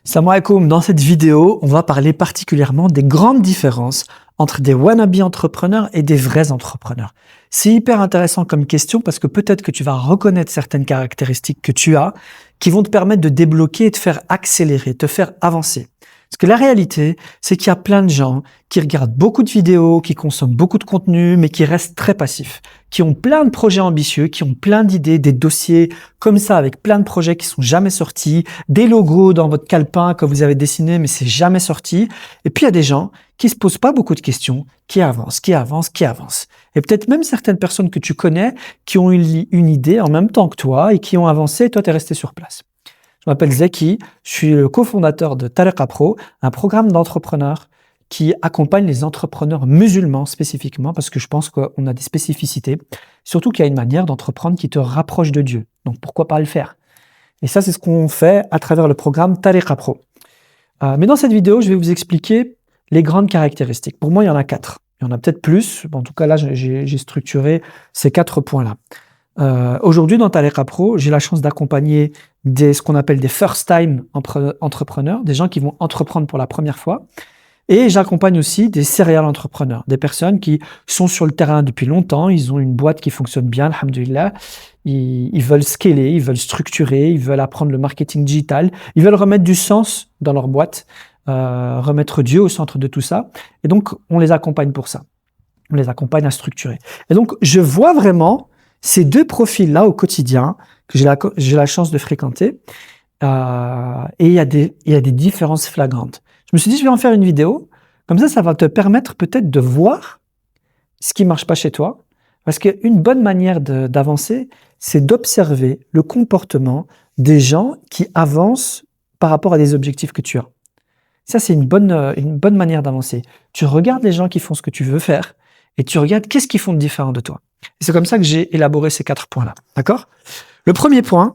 Salam alaikum, dans cette vidéo, on va parler particulièrement des grandes différences entre des wannabe entrepreneurs et des vrais entrepreneurs. C'est hyper intéressant comme question parce que peut-être que tu vas reconnaître certaines caractéristiques que tu as qui vont te permettre de débloquer et te faire accélérer, te faire avancer. Parce que la réalité, c'est qu'il y a plein de gens qui regardent beaucoup de vidéos, qui consomment beaucoup de contenu, mais qui restent très passifs, qui ont plein de projets ambitieux, qui ont plein d'idées, des dossiers comme ça, avec plein de projets qui sont jamais sortis, des logos dans votre calepin que vous avez dessiné, mais c'est jamais sorti. Et puis il y a des gens qui se posent pas beaucoup de questions, qui avancent. Et peut-être même certaines personnes que tu connais qui ont une idée en même temps que toi et qui ont avancé et toi, tu es resté sur place. Je m'appelle Zeki, je suis le cofondateur de Tariqa Pro, un programme d'entrepreneurs qui accompagne les entrepreneurs musulmans spécifiquement parce que je pense qu'on a des spécificités, surtout qu'il y a une manière d'entreprendre qui te rapproche de Dieu. Donc pourquoi pas le faire? Et ça, c'est ce qu'on fait à travers le programme Tariqa Pro. Mais dans cette vidéo, je vais vous expliquer les grandes caractéristiques. Pour moi, il y en a 4. Il y en a peut-être plus. En tout cas, là, j'ai structuré ces 4 points-là. Aujourd'hui, dans Tariqa Pro, j'ai la chance d'accompagner ce qu'on appelle des first-time entrepreneurs, des gens qui vont entreprendre pour la première fois. Et j'accompagne aussi des serial entrepreneurs, des personnes qui sont sur le terrain depuis longtemps, ils ont une boîte qui fonctionne bien, alhamdoulilah, ils veulent scaler, ils veulent structurer, ils veulent apprendre le marketing digital, ils veulent remettre du sens dans leur boîte, remettre Dieu au centre de tout ça. Et donc, on les accompagne pour ça. On les accompagne à structurer. Et donc, je vois vraiment ces deux profils-là au quotidien que j'ai la chance de fréquenter, et il y a des différences flagrantes. Je me suis dit, je vais en faire une vidéo, comme ça va te permettre peut-être de voir ce qui marche pas chez toi, parce qu'une bonne manière d'avancer, c'est d'observer le comportement des gens qui avancent par rapport à des objectifs que tu as. Ça, c'est une bonne manière d'avancer. Tu regardes les gens qui font ce que tu veux faire, et tu regardes qu'est-ce qu'ils font de différent de toi. Et c'est comme ça que j'ai élaboré ces 4 points-là. D'accord? Le premier point,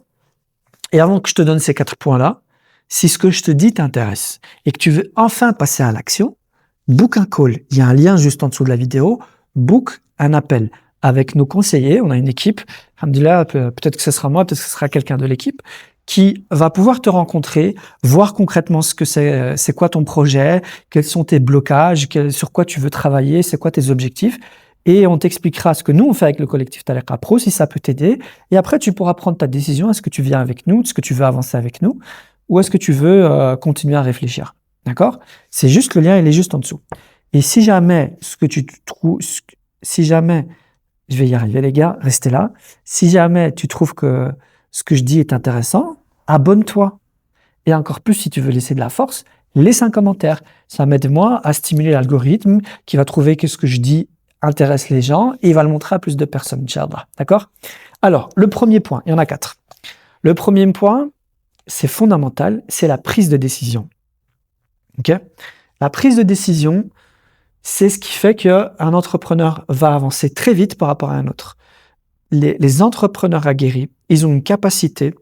et avant que je te donne ces 4 points-là, si ce que je te dis t'intéresse et que tu veux enfin passer à l'action, book un call. Il y a un lien juste en dessous de la vidéo. Book un appel avec nos conseillers. On a une équipe. Alhamdoulilah, peut-être que ce sera moi, peut-être que ce sera quelqu'un de l'équipe qui va pouvoir te rencontrer, voir concrètement ce que c'est quoi ton projet, quels sont tes blocages, sur quoi tu veux travailler, c'est quoi tes objectifs. Et on t'expliquera ce que nous, on fait avec le collectif Tariqa Pro, si ça peut t'aider. Et après, tu pourras prendre ta décision. Est-ce que tu viens avec nous? Est-ce que tu veux avancer avec nous? Ou est-ce que tu veux continuer à réfléchir? D'accord? C'est juste le lien, il est juste en dessous. Et si jamais je vais y arriver les gars, restez là. Si jamais tu trouves que ce que je dis est intéressant, abonne-toi. Et encore plus, si tu veux laisser de la force, laisse un commentaire. Ça m'aide moi à stimuler l'algorithme qui va trouver que ce que je dis intéresse les gens et il va le montrer à plus de personnes, Inch'Allah. D'accord? Alors, le premier point, il y en a 4. Le premier point, c'est fondamental, c'est la prise de décision. Ok? La prise de décision, c'est ce qui fait qu'un entrepreneur va avancer très vite par rapport à un autre. Les entrepreneurs aguerris, ils ont une capacité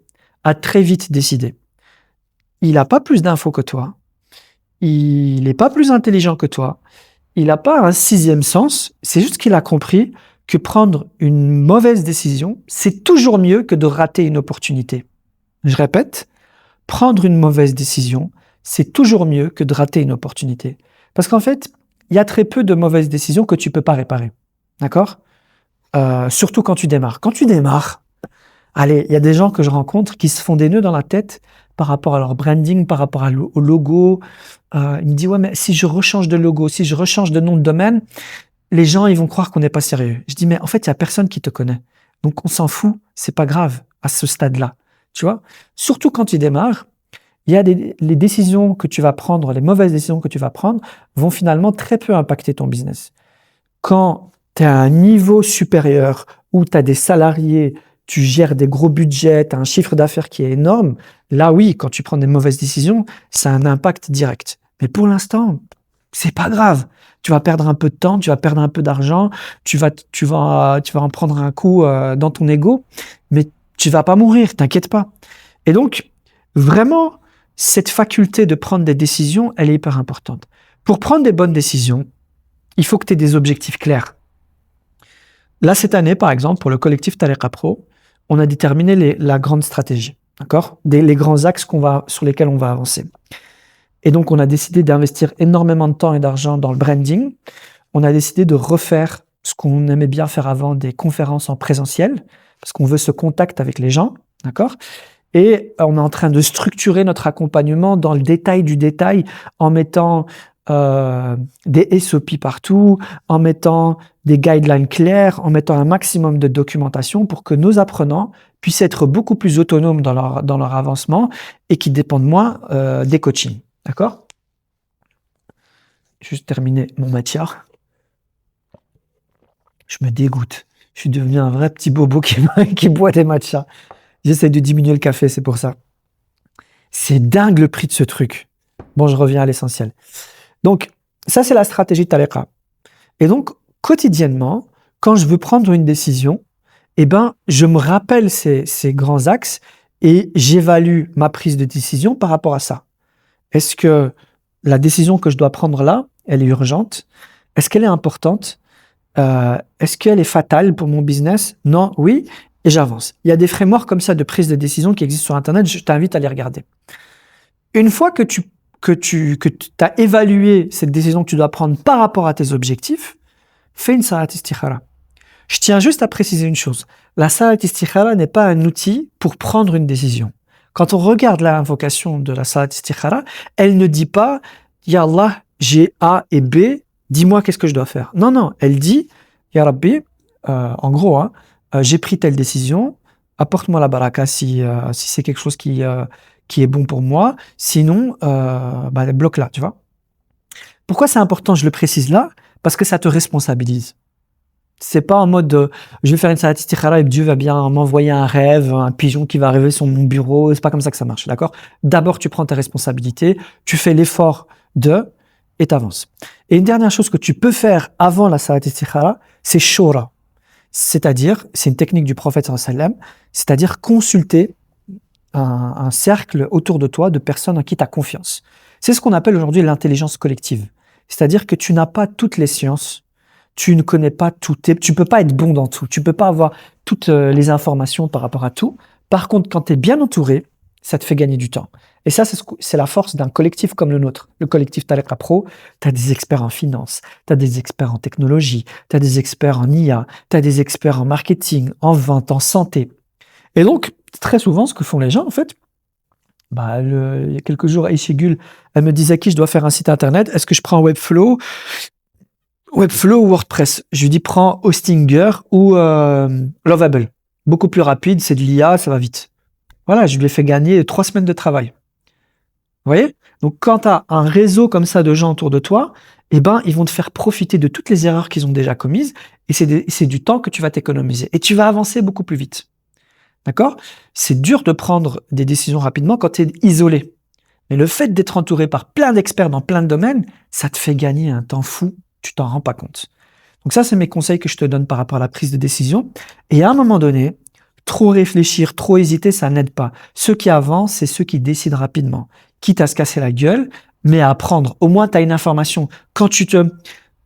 à très vite décider. Il n'a pas plus d'infos que toi, il n'est pas plus intelligent que toi, il n'a pas un 6e sens, c'est juste qu'il a compris que prendre une mauvaise décision, c'est toujours mieux que de rater une opportunité. Je répète, prendre une mauvaise décision, c'est toujours mieux que de rater une opportunité. Parce qu'en fait, il y a très peu de mauvaises décisions que tu peux pas réparer. D'accord? Surtout quand tu démarres. Quand tu démarres, allez, il y a des gens que je rencontre qui se font des nœuds dans la tête par rapport à leur branding, par rapport au logo. Ils me disent, ouais, mais si je rechange de logo, si je rechange de nom de domaine, les gens, ils vont croire qu'on n'est pas sérieux. Je dis, mais en fait, il y a personne qui te connaît. Donc, on s'en fout. C'est pas grave à ce stade-là. Tu vois? Surtout quand tu démarres, il y a les décisions que tu vas prendre, les mauvaises décisions que tu vas prendre vont finalement très peu impacter ton business. Quand tu es à un niveau supérieur où tu as des salariés, tu gères des gros budgets, tu as un chiffre d'affaires qui est énorme, là oui, quand tu prends des mauvaises décisions, ça a un impact direct. Mais pour l'instant, c'est pas grave. Tu vas perdre un peu de temps, tu vas perdre un peu d'argent, tu vas en prendre un coup dans ton ego, mais tu vas pas mourir, t'inquiète pas. Et donc, vraiment, cette faculté de prendre des décisions, elle est hyper importante. Pour prendre des bonnes décisions, il faut que tu aies des objectifs clairs. Là, cette année, par exemple, pour le collectif Tariqa Pro, on a déterminé la grande stratégie. d'accord? Les grands axes sur lesquels on va avancer. Et donc, on a décidé d'investir énormément de temps et d'argent dans le branding. On a décidé de refaire ce qu'on aimait bien faire avant, des conférences en présentiel, parce qu'on veut ce contact avec les gens, d'accord? Et on est en train de structurer notre accompagnement dans le détail du détail en mettant des SOP partout, en mettant des guidelines clairs, en mettant un maximum de documentation pour que nos apprenants puissent être beaucoup plus autonomes dans leur avancement et qui dépendent moins des coachings. D'accord? Juste terminer mon matcha. Je me dégoûte. Je suis devenu un vrai petit bobo qui boit des matchas. J'essaie de diminuer le café, c'est pour ça. C'est dingue le prix de ce truc. Bon, je reviens à l'essentiel. Donc, ça, c'est la stratégie de Tariqa. Et donc, quotidiennement, quand je veux prendre une décision, eh ben, je me rappelle ces grands axes et j'évalue ma prise de décision par rapport à ça. Est-ce que la décision que je dois prendre là, elle est urgente? Est-ce qu'elle est importante? Est-ce qu'elle est fatale pour mon business? Non, oui, et j'avance. Il y a des frameworks comme ça de prise de décision qui existent sur Internet, je t'invite à les regarder. Une fois que tu as évalué cette décision que tu dois prendre par rapport à tes objectifs, fais une salat istikhara. Je tiens juste à préciser une chose. La salat istikhara n'est pas un outil pour prendre une décision. Quand on regarde l'invocation de la salat istikhara, elle ne dit pas « Ya Allah, j'ai A et B, dis-moi qu'est-ce que je dois faire ». Non, non, elle dit « Ya Rabbi, en gros, j'ai pris telle décision, apporte-moi la baraka si c'est quelque chose qui est bon pour moi, sinon, bloque-la, tu vois. Pourquoi c'est important, je le précise là? Parce que ça te responsabilise. C'est pas en mode je vais faire une salat istikhara et Dieu va bien m'envoyer un rêve, un pigeon qui va arriver sur mon bureau. C'est pas comme ça que ça marche, d'accord? D'abord, tu prends tes responsabilités, tu fais l'effort et t'avances. Et une dernière chose que tu peux faire avant la salat istikhara, c'est shura. C'est-à-dire, c'est une technique du prophète sallallahu alayhi wa sallam, c'est-à-dire consulter un cercle autour de toi de personnes en qui tu as confiance. C'est ce qu'on appelle aujourd'hui l'intelligence collective. C'est-à-dire que tu n'as pas toutes les sciences, tu ne connais pas tout, tu peux pas être bon dans tout, tu peux pas avoir toutes les informations par rapport à tout. Par contre, quand tu es bien entouré, ça te fait gagner du temps. Et ça, c'est la force d'un collectif comme le nôtre. Le collectif Tariqa Pro, tu as des experts en finance, tu as des experts en technologie, tu as des experts en IA, tu as des experts en marketing, en vente, en santé. Et donc, très souvent, ce que font les gens, en fait, il y a quelques jours, Aïcha Gul, elle me disait qui je dois faire un site internet, est-ce que je prends Webflow ou WordPress? Je lui dis prends Hostinger ou Lovable. Beaucoup plus rapide, c'est de l'IA, ça va vite. Voilà, je lui ai fait gagner 3 semaines de travail. Vous voyez? Donc, quand tu as un réseau comme ça de gens autour de toi, eh ben, ils vont te faire profiter de toutes les erreurs qu'ils ont déjà commises et c'est du temps que tu vas t'économiser. Et tu vas avancer beaucoup plus vite. D'accord? C'est dur de prendre des décisions rapidement quand tu es isolé. Mais le fait d'être entouré par plein d'experts dans plein de domaines, ça te fait gagner un temps fou, tu t'en rends pas compte. Donc ça, c'est mes conseils que je te donne par rapport à la prise de décision. Et à un moment donné, trop réfléchir, trop hésiter, ça n'aide pas. Ceux qui avancent, c'est ceux qui décident rapidement. Quitte à se casser la gueule, mais à apprendre. Au moins, tu as une information.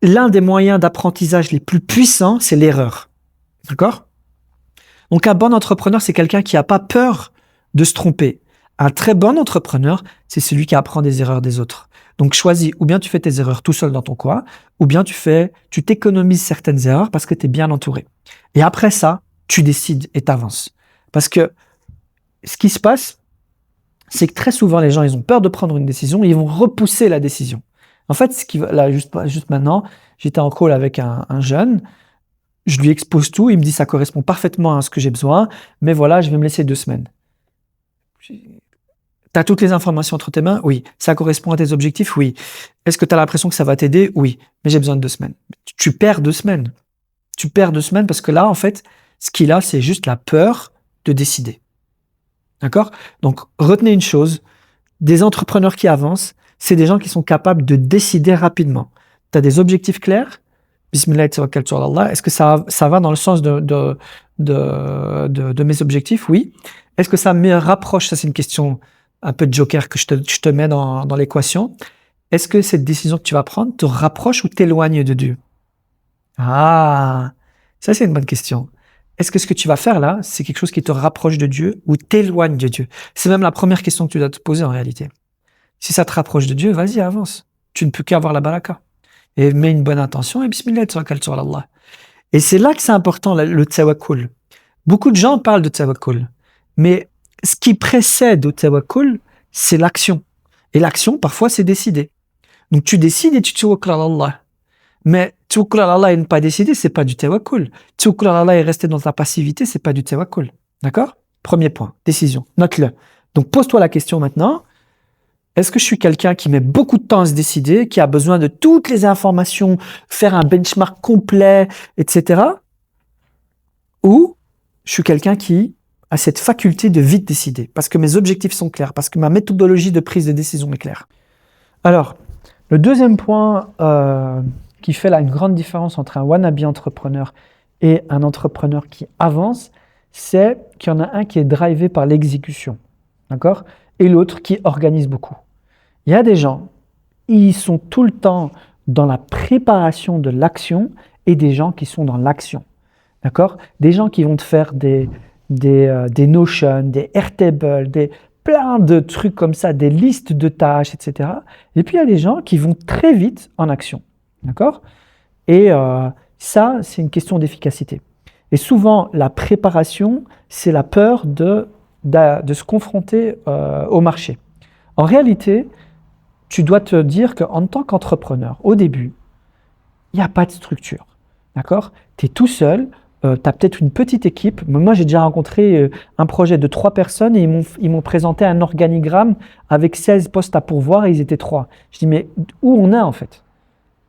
L'un des moyens d'apprentissage les plus puissants, c'est l'erreur. D'accord? Donc, un bon entrepreneur, c'est quelqu'un qui n'a pas peur de se tromper. Un très bon entrepreneur, c'est celui qui apprend des erreurs des autres. Donc, choisis, ou bien tu fais tes erreurs tout seul dans ton coin, ou bien tu t'économises certaines erreurs parce que tu es bien entouré. Et après ça, tu décides et t'avances. Parce que ce qui se passe, c'est que très souvent, les gens, ils ont peur de prendre une décision et ils vont repousser la décision. En fait, juste maintenant, j'étais en call avec un jeune, je lui expose tout, il me dit ça correspond parfaitement à ce que j'ai besoin, mais voilà, je vais me laisser 2 semaines. T'as toutes les informations entre tes mains? Oui. Ça correspond à tes objectifs? Oui. Est-ce que tu as l'impression que ça va t'aider? Oui. Mais j'ai besoin de 2 semaines. Tu perds 2 semaines. Tu perds 2 semaines parce que là, en fait, ce qu'il a, c'est juste la peur de décider. D'accord? Donc, retenez une chose. Des entrepreneurs qui avancent, c'est des gens qui sont capables de décider rapidement. Tu as des objectifs clairs? Bismillah tawakkal sur Allah. Est-ce que ça va dans le sens de mes objectifs? Oui. Est-ce que ça me rapproche? Ça, c'est une question un peu de joker que je te mets dans l'équation. Est-ce que cette décision que tu vas prendre te rapproche ou t'éloigne de Dieu? Ah, ça c'est une bonne question. est-ce que ce que tu vas faire là, c'est quelque chose qui te rapproche de Dieu ou t'éloigne de Dieu? C'est même la première question que tu dois te poser en réalité. Si ça te rapproche de Dieu, vas-y, avance. Tu ne peux qu'avoir la baraka. Et mets une bonne intention et bismillah, tawakkal sur Allah. Et c'est là que c'est important, le tawakkul. Beaucoup de gens parlent de tawakkul, mais ce qui précède au tawakkul, c'est l'action. Et l'action, parfois, c'est décider. Donc tu décides et tu tawakkal à Allah. Mais tawakkul à Allah et ne pas décider, c'est pas du tawakkul. Tawakkul à Allah et rester dans ta passivité, c'est pas du tawakkul. D'accord? Premier point, décision. Note-le. Donc pose-toi la question maintenant. Est-ce que je suis quelqu'un qui met beaucoup de temps à se décider, qui a besoin de toutes les informations, faire un benchmark complet, etc. Ou je suis quelqu'un qui a cette faculté de vite décider, parce que mes objectifs sont clairs, parce que ma méthodologie de prise de décision est claire. Alors, le deuxième point qui fait une grande différence entre un wannabe entrepreneur et un entrepreneur qui avance, c'est qu'il y en a un qui est drivé par l'exécution, d'accord ? Et l'autre qui organise beaucoup. Il y a des gens, ils sont tout le temps dans la préparation de l'action et des gens qui sont dans l'action. D'accord? Des gens qui vont te faire des Notion, des Airtable, plein de trucs comme ça, des listes de tâches, etc. Et puis il y a des gens qui vont très vite en action. D'accord? Et ça, c'est une question d'efficacité. Et souvent, la préparation, c'est la peur de se confronter au marché. En réalité, tu dois te dire qu'en tant qu'entrepreneur, au début, il n'y a pas de structure. D'accord? Tu es tout seul, tu as peut-être une petite équipe. Moi, j'ai déjà rencontré un projet de 3 personnes et ils m'ont présenté un organigramme avec 16 postes à pourvoir et ils étaient 3. Je dis, mais où on est en fait?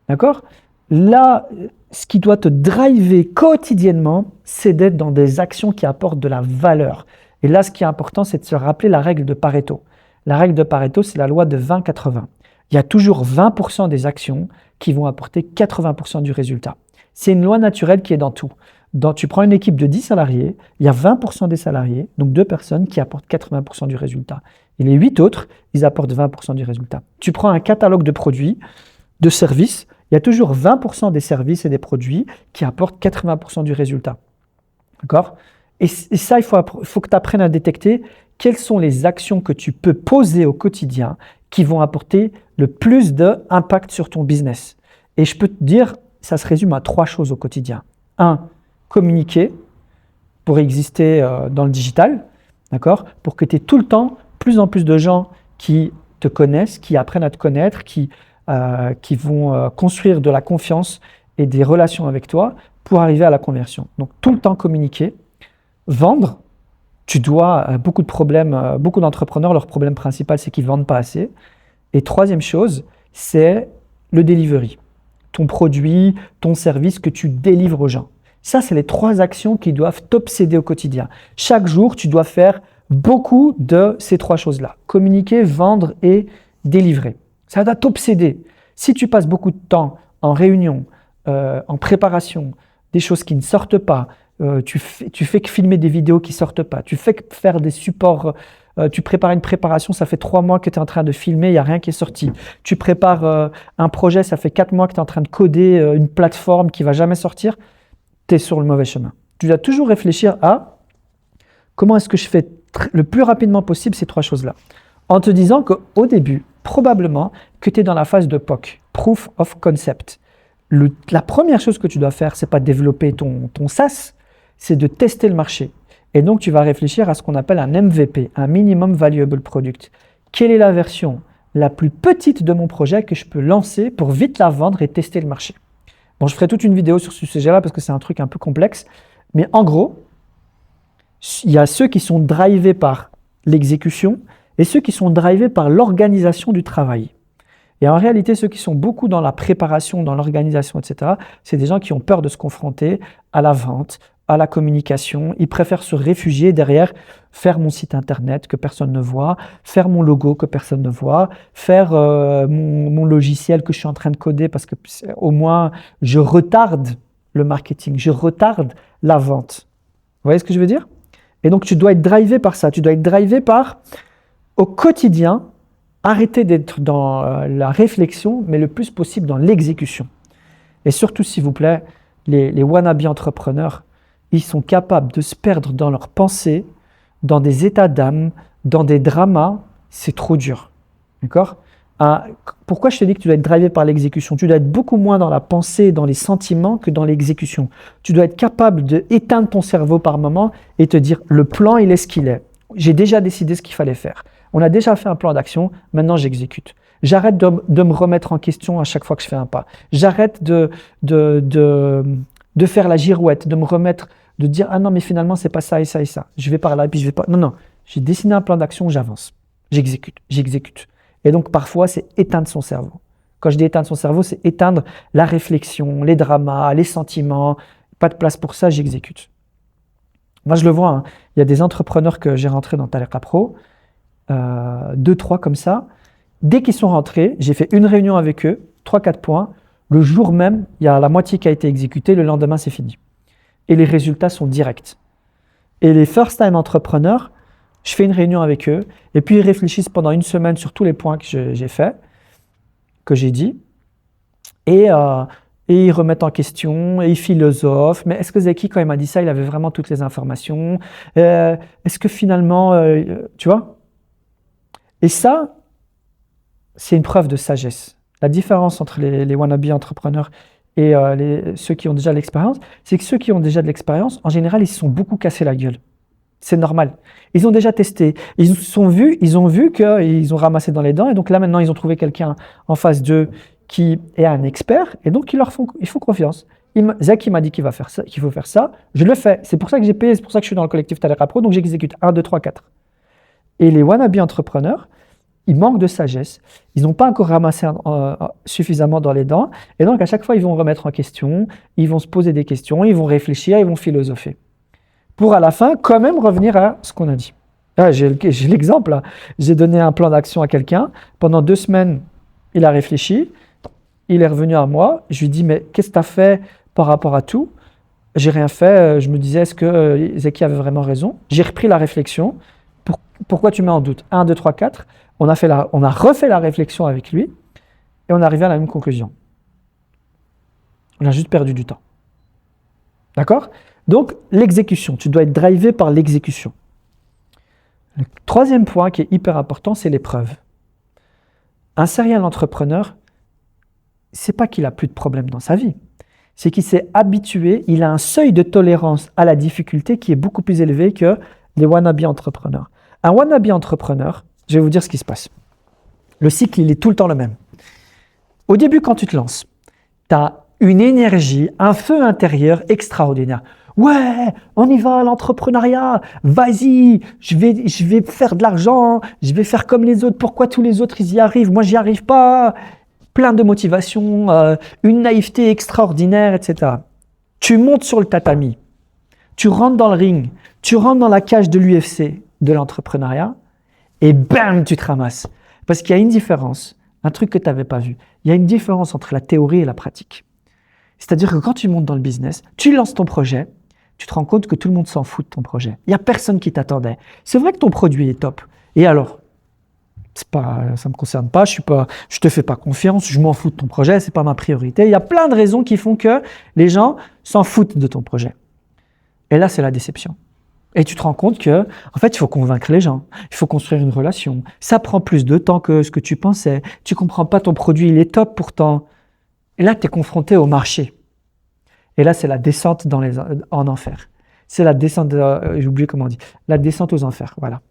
D'accord? Là, ce qui doit te driver quotidiennement, c'est d'être dans des actions qui apportent de la valeur. Et là, ce qui est important, c'est de se rappeler la règle de Pareto. La règle de Pareto, c'est la loi de 20-80. Il y a toujours 20% des actions qui vont apporter 80% du résultat. C'est une loi naturelle qui est dans tout. Tu prends une équipe de 10 salariés, il y a 20% des salariés, donc 2 personnes qui apportent 80% du résultat. Et les 8 autres, ils apportent 20% du résultat. Tu prends un catalogue de produits, de services, il y a toujours 20% des services et des produits qui apportent 80% du résultat. D'accord ? Et ça, il faut que tu apprennes à détecter quelles sont les actions que tu peux poser au quotidien qui vont apporter le plus d'impact sur ton business. Et je peux te dire, ça se résume à 3 choses au quotidien. 1, communiquer pour exister dans le digital, d'accord ? Pour que tu aies tout le temps plus en plus de gens qui te connaissent, qui apprennent à te connaître, qui vont construire de la confiance et des relations avec toi pour arriver à la conversion. Donc tout le temps communiquer. Vendre, tu dois, beaucoup d'entrepreneurs, leur problème principal, c'est qu'ils ne vendent pas assez. Et 3e chose, c'est le delivery. Ton produit, ton service que tu délivres aux gens. Ça, c'est les 3 actions qui doivent t'obséder au quotidien. Chaque jour, tu dois faire beaucoup de ces 3 choses-là. Communiquer, vendre et délivrer. Ça doit t'obséder. Si tu passes beaucoup de temps en réunion, en préparation, des choses qui ne sortent pas, tu fais que filmer des vidéos qui ne sortent pas, tu fais que faire des supports, tu prépares une préparation, ça fait 3 mois que tu es en train de filmer, il n'y a rien qui est sorti. Tu prépares un projet, ça fait 4 mois que tu es en train de coder une plateforme qui ne va jamais sortir, tu es sur le mauvais chemin. Tu dois toujours réfléchir à comment est-ce que je fais le plus rapidement possible ces 3 choses-là. En te disant qu'au début, probablement que tu es dans la phase de POC, Proof of Concept. La première chose que tu dois faire, ce n'est pas de développer ton SaaS, c'est de tester le marché. Et donc, tu vas réfléchir à ce qu'on appelle un MVP, un Minimum Valuable Product. Quelle est la version la plus petite de mon projet que je peux lancer pour vite la vendre et tester le marché? Bon, je ferai toute une vidéo sur ce sujet-là parce que c'est un truc un peu complexe. Mais en gros, il y a ceux qui sont drivés par l'exécution et ceux qui sont drivés par l'organisation du travail. Et en réalité, ceux qui sont beaucoup dans la préparation, dans l'organisation, etc., c'est des gens qui ont peur de se confronter à la vente, à la communication. Ils préfèrent se réfugier derrière, faire mon site internet que personne ne voit, faire mon logo que personne ne voit, faire mon logiciel que je suis en train de coder parce que au moins je retarde le marketing, je retarde la vente. Vous voyez ce que je veux dire? Et donc tu dois être drivé par ça, tu dois être drivé par, au quotidien, arrêter d'être dans la réflexion, mais le plus possible dans l'exécution. Et surtout, s'il vous plaît, les wannabe entrepreneurs, ils sont capables de se perdre dans leurs pensées, dans des états d'âme, dans des dramas, c'est trop dur. D'accord ? Pourquoi je te dis que tu dois être drivé par l'exécution ? Tu dois être beaucoup moins dans la pensée, dans les sentiments que dans l'exécution. Tu dois être capable d'éteindre ton cerveau par moment et te dire le plan, il est ce qu'il est. J'ai déjà décidé ce qu'il fallait faire. On a déjà fait un plan d'action, maintenant j'exécute. J'arrête de me remettre en question à chaque fois que je fais un pas. J'arrête de faire la girouette, de me remettre, de dire ah non mais finalement c'est pas ça et ça et ça. Je vais par là et puis je vais pas. Non, j'ai dessiné un plan d'action, j'avance. J'exécute. Et donc parfois c'est éteindre son cerveau. Quand je dis éteindre son cerveau, c'est éteindre la réflexion, les dramas, les sentiments. Pas de place pour ça, j'exécute. Moi je le vois, hein. Il y a des entrepreneurs que j'ai rentrés dans Tariqa Pro, 2-3 comme ça. Dès qu'ils sont rentrés, j'ai fait une réunion avec eux, 3-4 points. Le jour même, il y a la moitié qui a été exécutée, le lendemain c'est fini. Et les résultats sont directs. Et les first time entrepreneurs, je fais une réunion avec eux, et puis ils réfléchissent pendant une semaine sur tous les points que j'ai fait, que j'ai dit, et ils remettent en question, et ils philosophent. Mais est-ce que Zeki, quand il m'a dit ça, il avait vraiment toutes les informations ? Est-ce que finalement, tu vois ? Et ça, c'est une preuve de sagesse. La différence entre les wannabe entrepreneurs et ceux qui ont déjà de l'expérience, c'est que ceux qui ont déjà de l'expérience, en général, ils se sont beaucoup cassés la gueule. C'est normal. Ils ont déjà testé. Ils ont vu qu'ils ont ramassé dans les dents. Et donc là, maintenant, ils ont trouvé quelqu'un en face d'eux qui est un expert. Et donc, ils font confiance. Zaki m'a dit qu'il faut faire ça. Je le fais. C'est pour ça que j'ai payé. C'est pour ça que je suis dans le collectif Tariqa Pro. Donc, j'exécute 1, 2, 3, 4. Et les wannabe entrepreneurs, ils manquent de sagesse. Ils n'ont pas encore ramassé suffisamment dans les dents. Et donc, à chaque fois, ils vont remettre en question. Ils vont se poser des questions. Ils vont réfléchir. Ils vont philosopher. Pour à la fin, quand même revenir à ce qu'on a dit. Là, j'ai l'exemple. Là. J'ai donné un plan d'action à quelqu'un. Pendant 2 semaines, il a réfléchi. Il est revenu à moi. Je lui ai dit, mais qu'est-ce que tu as fait par rapport à tout ? J'ai rien fait. Je me disais, est-ce que Zeki avait vraiment raison ? J'ai repris la réflexion. Pourquoi tu mets en doute ? 1, 2, 3, 4. On a refait la réflexion avec lui et on est arrivé à la même conclusion. On a juste perdu du temps. D'accord ? Donc, l'exécution. Tu dois être drivé par l'exécution. Le 3e point qui est hyper important, c'est les preuves. Un serial entrepreneur, c'est pas qu'il a plus de problèmes dans sa vie. C'est qu'il s'est habitué, il a un seuil de tolérance à la difficulté qui est beaucoup plus élevé que les wannabe entrepreneurs. Un wannabe entrepreneur, je vais vous dire ce qui se passe. Le cycle, il est tout le temps le même. Au début, quand tu te lances, tu as une énergie, un feu intérieur extraordinaire. Ouais, on y va, l'entrepreneuriat, vas-y, je vais faire de l'argent, je vais faire comme les autres. Pourquoi tous les autres, ils y arrivent? Moi, j'y arrive pas. Plein de motivation, une naïveté extraordinaire, etc. Tu montes sur le tatami, tu rentres dans le ring, tu rentres dans la cage de l'UFC, de l'entrepreneuriat, et bam, tu te ramasses. Parce qu'il y a une différence, un truc que tu n'avais pas vu. Il y a une différence entre la théorie et la pratique. C'est-à-dire que quand tu montes dans le business, tu lances ton projet, tu te rends compte que tout le monde s'en fout de ton projet. Il n'y a personne qui t'attendait. C'est vrai que ton produit est top. Et alors ? Ça me concerne pas, je te fais pas confiance, je m'en fous de ton projet, c'est pas ma priorité. Il y a plein de raisons qui font que les gens s'en foutent de ton projet. Et là, c'est la déception. Et tu te rends compte que, en fait, il faut convaincre les gens, il faut construire une relation. Ça prend plus de temps que ce que tu pensais. Tu comprends pas, ton produit, il est top pourtant. Et là, tu es confronté au marché. Et là, c'est la descente en enfer. C'est la descente, j'ai oublié comment on dit, la descente aux enfers, voilà.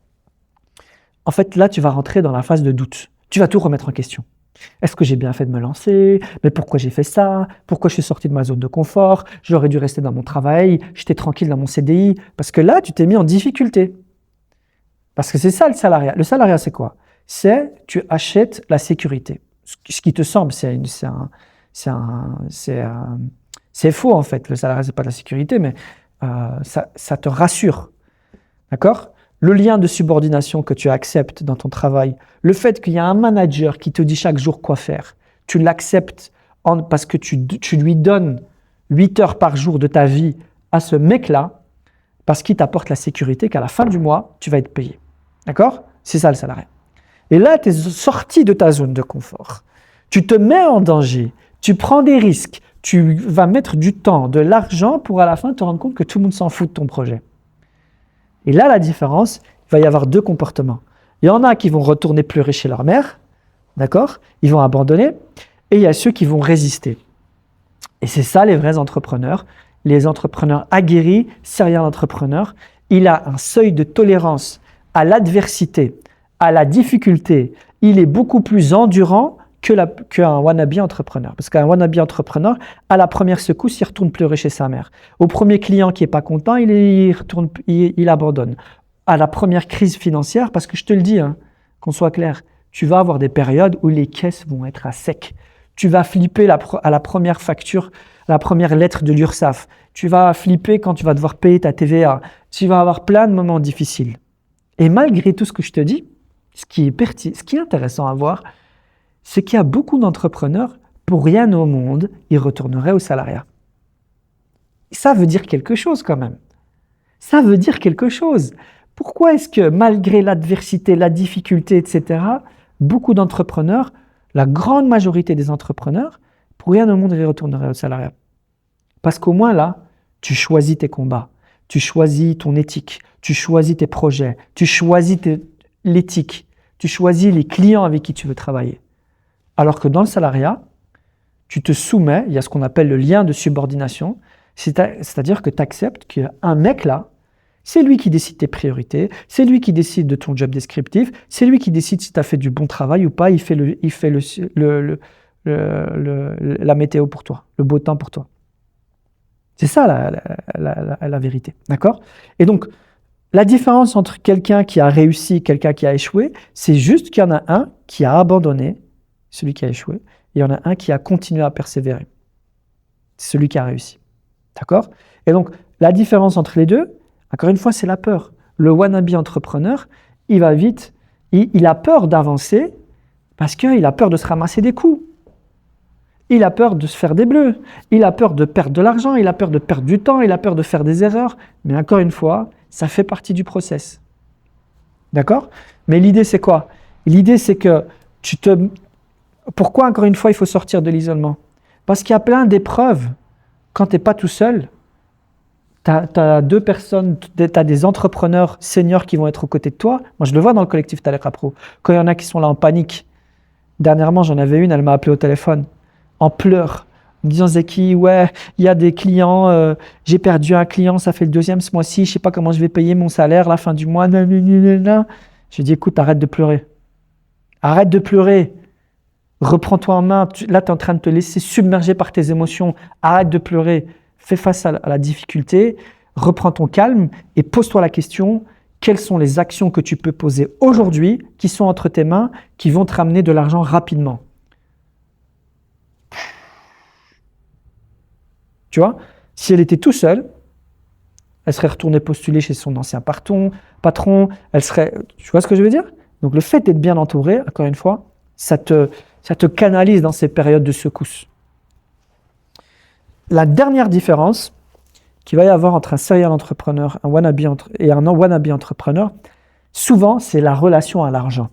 En fait, là, tu vas rentrer dans la phase de doute. Tu vas tout remettre en question. Est-ce que j'ai bien fait de me lancer? Mais pourquoi j'ai fait ça? Pourquoi je suis sorti de ma zone de confort? J'aurais dû rester dans mon travail. J'étais tranquille dans mon CDI. Parce que là, tu t'es mis en difficulté. Parce que c'est ça le salariat. Le salariat, c'est quoi? C'est tu achètes la sécurité. Ce qui te semble, c'est faux en fait. Le salariat, c'est pas de la sécurité, mais ça te rassure. D'accord? Le lien de subordination que tu acceptes dans ton travail, le fait qu'il y a un manager qui te dit chaque jour quoi faire, tu l'acceptes parce que tu lui donnes 8 heures par jour de ta vie à ce mec-là, parce qu'il t'apporte la sécurité qu'à la fin du mois, tu vas être payé. D'accord? C'est ça le salariat. Et là, tu es sorti de ta zone de confort. Tu te mets en danger, tu prends des risques, tu vas mettre du temps, de l'argent pour à la fin te rendre compte que tout le monde s'en fout de ton projet. Et là, la différence, il va y avoir deux comportements. Il y en a qui vont retourner pleurer chez leur mère, d'accord? Ils vont abandonner, et il y a ceux qui vont résister. Et c'est ça les vrais entrepreneurs, les entrepreneurs aguerris, serial entrepreneurs. Il a un seuil de tolérance à l'adversité, à la difficulté. Il est beaucoup plus endurant qu'un wannabe entrepreneur. Parce qu'un wannabe entrepreneur, à la première secousse, il retourne pleurer chez sa mère. Au premier client qui n'est pas content, il abandonne. À la première crise financière, parce que je te le dis, hein, qu'on soit clair, tu vas avoir des périodes où les caisses vont être à sec. Tu vas flipper à la première facture, la première lettre de l'URSSAF. Tu vas flipper quand tu vas devoir payer ta TVA. Tu vas avoir plein de moments difficiles. Et malgré tout ce que je te dis, ce qui est intéressant à voir, c'est qu'il y a beaucoup d'entrepreneurs, pour rien au monde, ils retourneraient au salariat. Ça veut dire quelque chose quand même. Ça veut dire quelque chose. Pourquoi est-ce que malgré l'adversité, la difficulté, etc., beaucoup d'entrepreneurs, la grande majorité des entrepreneurs, pour rien au monde, ils retourneraient au salariat? Parce qu'au moins là, tu choisis tes combats, tu choisis ton éthique, tu choisis tes projets, tu choisis l'éthique, tu choisis les clients avec qui tu veux travailler. Alors que dans le salariat, tu te soumets, il y a ce qu'on appelle le lien de subordination, c'est-à-dire que tu acceptes qu'un mec là, c'est lui qui décide tes priorités, c'est lui qui décide de ton job descriptif, c'est lui qui décide si tu as fait du bon travail ou pas, il fait la météo pour toi, le beau temps pour toi. C'est ça la vérité, d'accord? Et donc, la différence entre quelqu'un qui a réussi et quelqu'un qui a échoué, c'est juste qu'il y en a un qui a abandonné, celui qui a échoué, et il y en a un qui a continué à persévérer. C'est celui qui a réussi, d'accord? Et donc, la différence entre les deux, encore une fois, c'est la peur. Le wannabe entrepreneur, il va vite, il a peur d'avancer parce qu'il a peur de se ramasser des coups. Il a peur de se faire des bleus. Il a peur de perdre de l'argent, il a peur de perdre du temps, il a peur de faire des erreurs. Mais encore une fois, ça fait partie du process. D'accord? Mais l'idée, c'est quoi? L'idée, c'est que Pourquoi, encore une fois, il faut sortir de l'isolement? Parce qu'il y a plein d'épreuves. Quand tu n'es pas tout seul, tu as deux personnes, tu as des entrepreneurs seniors qui vont être aux côtés de toi. Moi, je le vois dans le collectif Talek Pro. Quand il y en a qui sont là en panique. Dernièrement, j'en avais une, elle m'a appelé au téléphone, en pleurs, en me disant: Zeki, ouais, il y a des clients, j'ai perdu un client, ça fait le deuxième ce mois-ci, je ne sais pas comment je vais payer mon salaire la fin du mois. Je lui ai dit: écoute, arrête de pleurer. Arrête de pleurer. Reprends-toi en main. Là, tu es en train de te laisser submerger par tes émotions. Arrête de pleurer. Fais face à la difficulté. Reprends ton calme et pose-toi la question: quelles sont les actions que tu peux poser aujourd'hui qui sont entre tes mains, qui vont te ramener de l'argent rapidement? Tu vois, si elle était tout seule, elle serait retournée postuler chez son ancien patron, tu vois ce que je veux dire? Donc le fait d'être bien entouré, encore une fois, ça te canalise dans ces périodes de secousse. La dernière différence qu'il va y avoir entre un serial entrepreneur et un wannabe entrepreneur, souvent, c'est la relation à l'argent.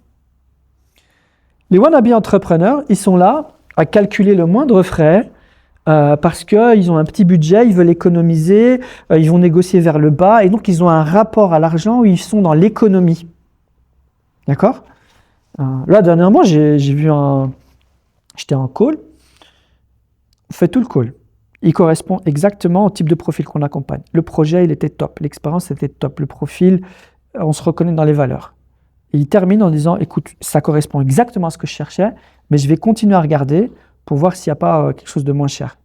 Les wannabe entrepreneurs, ils sont là à calculer le moindre frais parce qu'ils ont un petit budget, ils veulent économiser, ils vont négocier vers le bas et donc ils ont un rapport à l'argent où ils sont dans l'économie. D'accord? Là, dernièrement, j'étais en call, on fait tout le call. Il correspond exactement au type de profil qu'on accompagne. Le projet, il était top, l'expérience était top, le profil, on se reconnaît dans les valeurs. Et il termine en disant: écoute, ça correspond exactement à ce que je cherchais, mais je vais continuer à regarder pour voir s'il n'y a pas quelque chose de moins cher.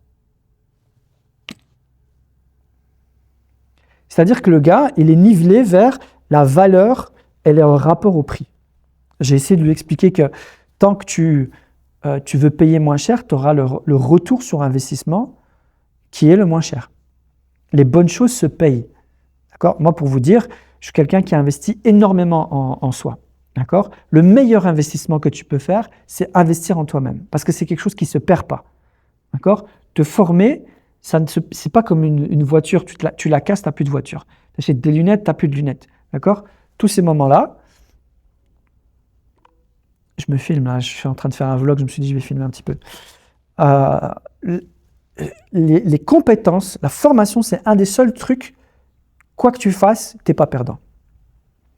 C'est-à-dire que le gars, il est nivelé vers la valeur, elle est en rapport au prix. J'ai essayé de lui expliquer que tant que tu veux payer moins cher, tu auras le retour sur investissement qui est le moins cher. Les bonnes choses se payent. D'accord? Moi, pour vous dire, je suis quelqu'un qui a investi énormément en soi. D'accord? Le meilleur investissement que tu peux faire, c'est investir en toi-même. Parce que c'est quelque chose qui ne se perd pas. D'accord? Te former, c'est pas comme une voiture, tu la casses, tu n'as plus de voiture. Tu achètes des lunettes, tu n'as plus de lunettes. D'accord? Tous ces moments-là, je me filme là, je suis en train de faire un vlog, je me suis dit je vais filmer un petit peu. les compétences, la formation, c'est un des seuls trucs, quoi que tu fasses, tu n'es pas perdant.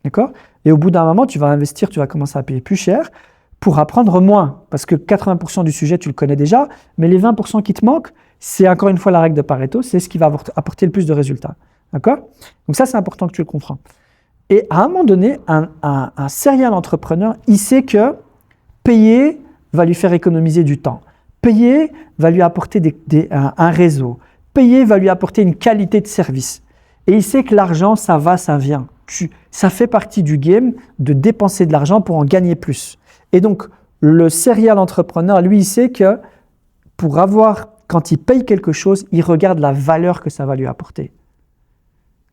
D'accord? Et au bout d'un moment, tu vas investir, tu vas commencer à payer plus cher pour apprendre moins. Parce que 80% du sujet, tu le connais déjà, mais les 20% qui te manquent, c'est encore une fois la règle de Pareto, c'est ce qui va apporter le plus de résultats. D'accord? Donc ça, c'est important que tu le comprends. Et à un moment donné, un serial entrepreneur, il sait que payer va lui faire économiser du temps. Payer va lui apporter un réseau. Payer va lui apporter une qualité de service. Et il sait que l'argent, ça va, ça vient. Ça fait partie du game de dépenser de l'argent pour en gagner plus. Et donc, le serial entrepreneur, lui, il sait que quand il paye quelque chose, il regarde la valeur que ça va lui apporter.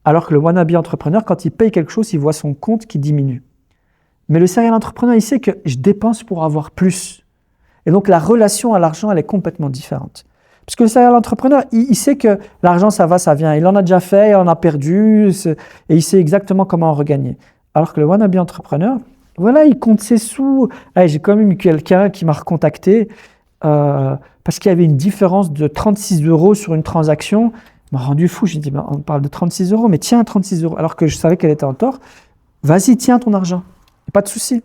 Alors que le wannabe entrepreneur, quand il paye quelque chose, il voit son compte qui diminue. Mais le serial entrepreneur, il sait que je dépense pour avoir plus. Et donc, la relation à l'argent, elle est complètement différente. Parce que le serial entrepreneur, il sait que l'argent, ça va, ça vient. Il en a déjà fait, il en a perdu, et il sait exactement comment en regagner. Alors que le wannabe entrepreneur, voilà, il compte ses sous. Allez, j'ai quand même eu quelqu'un qui m'a recontacté parce qu'il y avait une différence de 36 € sur une transaction. Il m'a rendu fou. J'ai dit, on parle de 36 €, mais tiens, 36 €. Alors que je savais qu'elle était en tort. Vas-y, tiens ton argent. Pas de souci.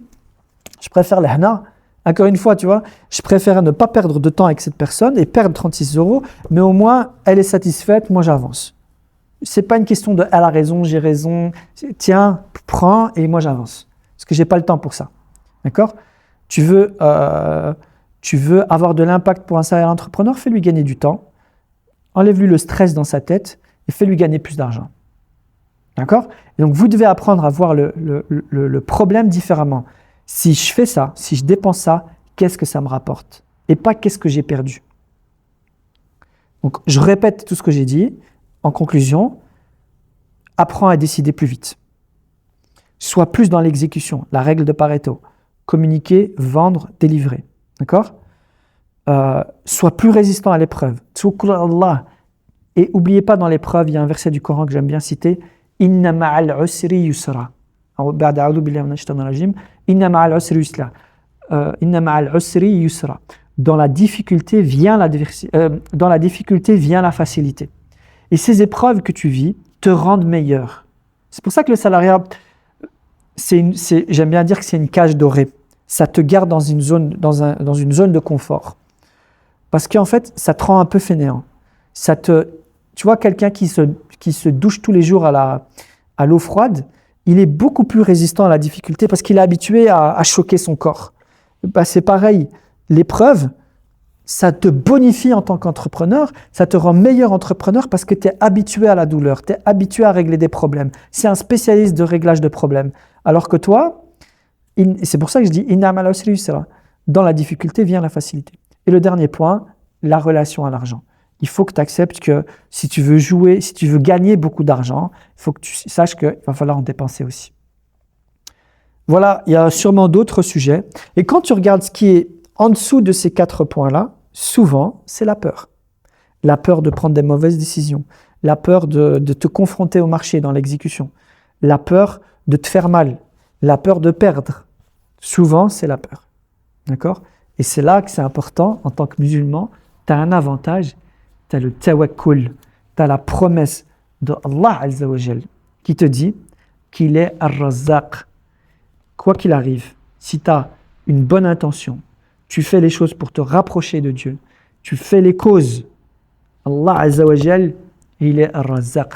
Je préfère les hana. Encore une fois, tu vois, je préfère ne pas perdre de temps avec cette personne et perdre 36 €, mais au moins, elle est satisfaite, moi j'avance. C'est pas une question de elle a raison, j'ai raison. Tiens, prends et moi j'avance. Parce que j'ai pas le temps pour ça. D'accord? Tu veux avoir de l'impact pour un serial entrepreneur, fais-lui gagner du temps, enlève-lui le stress dans sa tête et fais-lui gagner plus d'argent. D'accord? Et donc, vous devez apprendre à voir le problème différemment. Si je fais ça, si je dépense ça, qu'est-ce que ça me rapporte? Et pas qu'est-ce que j'ai perdu. Donc, je répète tout ce que j'ai dit. En conclusion, apprends à décider plus vite. Sois plus dans l'exécution, la règle de Pareto. Communiquer, vendre, délivrer. D'accord? Sois plus résistant à l'épreuve. Tawakkul ala Allah. Et n'oubliez pas, dans l'épreuve, il y a un verset du Coran que j'aime bien citer. Inna ma'al usri yusra. Inna ma'al usri yusra. Inna ma'al usri yusra. Dans la difficulté vient la facilité. Et ces épreuves que tu vis te rendent meilleur. C'est pour ça que le salariat, j'aime bien dire que c'est une cage dorée. Ça te garde dans une zone de confort. Parce qu'en fait, ça te rend un peu fainéant. Tu vois, quelqu'un qui se douche tous les jours à l'eau froide, il est beaucoup plus résistant à la difficulté parce qu'il est habitué à choquer son corps. Bah, c'est pareil, l'épreuve, ça te bonifie en tant qu'entrepreneur, ça te rend meilleur entrepreneur parce que tu es habitué à la douleur, tu es habitué à régler des problèmes. C'est un spécialiste de réglage de problèmes. Alors que toi, c'est pour ça que je dis « Inna ma'al usri yusra ». Dans la difficulté vient la facilité. Et le dernier point, la relation à l'argent. Il faut que tu acceptes que si tu veux gagner beaucoup d'argent, il faut que tu saches qu'il va falloir en dépenser aussi. Voilà, il y a sûrement d'autres sujets. Et quand tu regardes ce qui est en dessous de ces 4 points-là, souvent, c'est la peur. La peur de prendre des mauvaises décisions. La peur de te confronter au marché dans l'exécution. La peur de te faire mal. La peur de perdre. Souvent, c'est la peur. D'accord? Et c'est là que c'est important, en tant que musulman, tu as un avantage. Tu as le tawakkul, tu as la promesse de Allah Azza wa Jal qui te dit qu'il est Ar-Razzaq. Quoi qu'il arrive, si tu as une bonne intention, tu fais les choses pour te rapprocher de Dieu, tu fais les causes, Allah Azza wa Jal, il est Ar-Razzaq.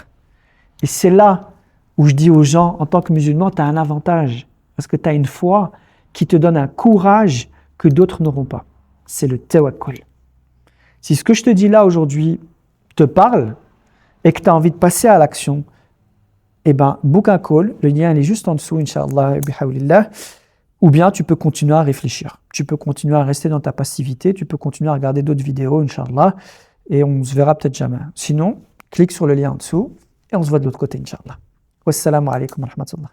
Et c'est là où je dis aux gens, en tant que musulman, tu as un avantage, parce que tu as une foi qui te donne un courage que d'autres n'auront pas. C'est le tawakkul. Si ce que je te dis là aujourd'hui te parle et que tu as envie de passer à l'action, eh bien, book un call, le lien est juste en dessous, Inch'Allah, bihawlillah, ou bien tu peux continuer à réfléchir. Tu peux continuer à rester dans ta passivité, tu peux continuer à regarder d'autres vidéos, Inch'Allah, et on se verra peut-être jamais. Sinon, clique sur le lien en dessous et on se voit de l'autre côté, Inch'Allah. Wassalamu alaikum wa rahmatullah.